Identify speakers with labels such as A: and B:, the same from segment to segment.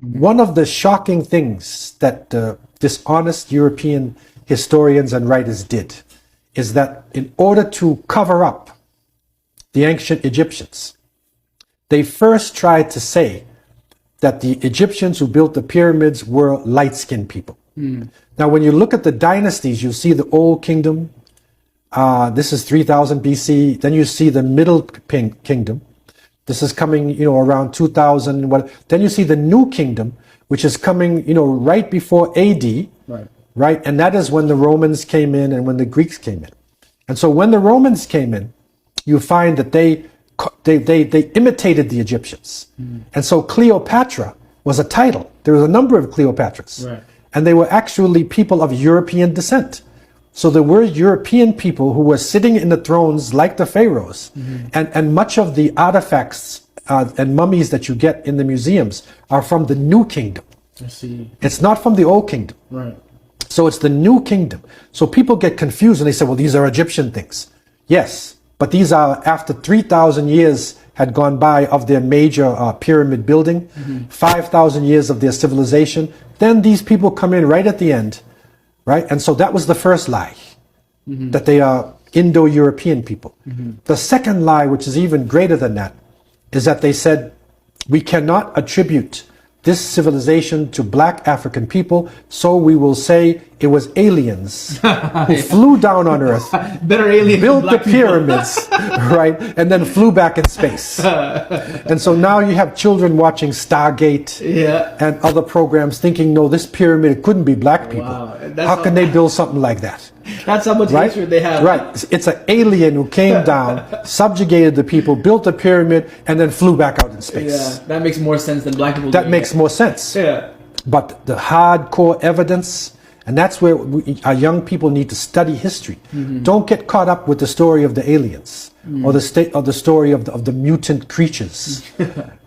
A: One of the shocking things that dishonest European historians and writers did is that in order to cover up the ancient Egyptians, they first tried to say that the Egyptians who built the pyramids were light-skinned people. Now, when you look at the dynasties, you see the Old Kingdom. This is 3000 BC. Then you see the Middle Kingdom. This is coming, around 2000. Then you see the New Kingdom, which is coming, right before AD. Right? And that is when the Romans came in and when the Greeks came in. And so when the Romans came in, you find that they imitated the Egyptians. And so Cleopatra was a title. There was a number of Cleopatras.
B: Right.
A: And they were actually people of European descent. So there were European people who were sitting in the thrones like the pharaohs. And much of the artifacts and mummies that you get in the museums are from the New Kingdom.
B: I see.
A: It's not from the Old Kingdom.
B: Right.
A: So it's the New Kingdom. So people get confused and they say, well, these are Egyptian things. Yes, but these are after 3,000 years had gone by of their major pyramid building, 5,000 years of their civilization. Then these people come in right at the end, right? And so that was the first lie, that they are Indo-European people. The second lie, which is even greater than that, is that they said, we cannot attribute this civilization to black African people, so we will say it was aliens who flew down on Earth,
B: Better alien
A: built the pyramids, right, and then flew back in space. And so now you have children watching Stargate and other programs thinking, no, this pyramid couldn't be black people.
B: Wow.
A: How can they build something like that?
B: That's how much history they have.
A: Right. It's an alien who came down, subjugated the people, built the pyramid, and then flew back out in space.
B: Yeah, that makes more sense than black people.
A: That makes more sense.
B: Yeah.
A: But the hardcore evidence, and that's where our young people need to study history. Don't get caught up with the story of the aliens or the story of the mutant creatures.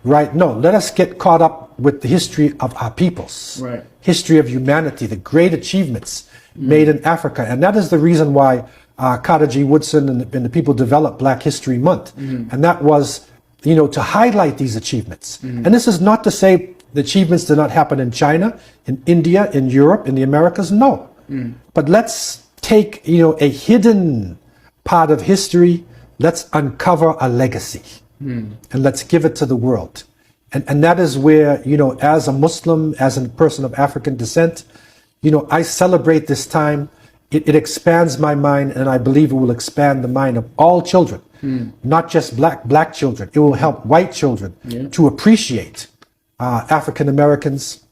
A: Right? No, let us get caught up with the history of our peoples.
B: Right.
A: History of humanity, the great achievements made in Africa. And that is the reason why Carter G. Woodson and the people developed Black History Month. And that was, to highlight these achievements. And this is not to say the achievements did not happen in China, in India, in Europe, in the Americas. No. But let's take, a hidden part of history. Let's uncover a legacy and let's give it to the world. And that is where, as a Muslim, as a person of African descent, I celebrate this time. It expands my mind, and I believe it will expand the mind of all children, not just black children. It will help white children to appreciate African Americans,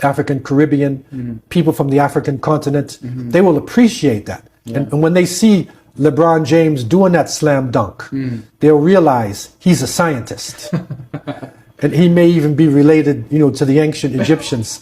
A: African Caribbean, people from the African continent. They will appreciate that. And when they see LeBron James doing that slam dunk, they'll realize he's a scientist. And he may even be related, to the ancient Egyptians.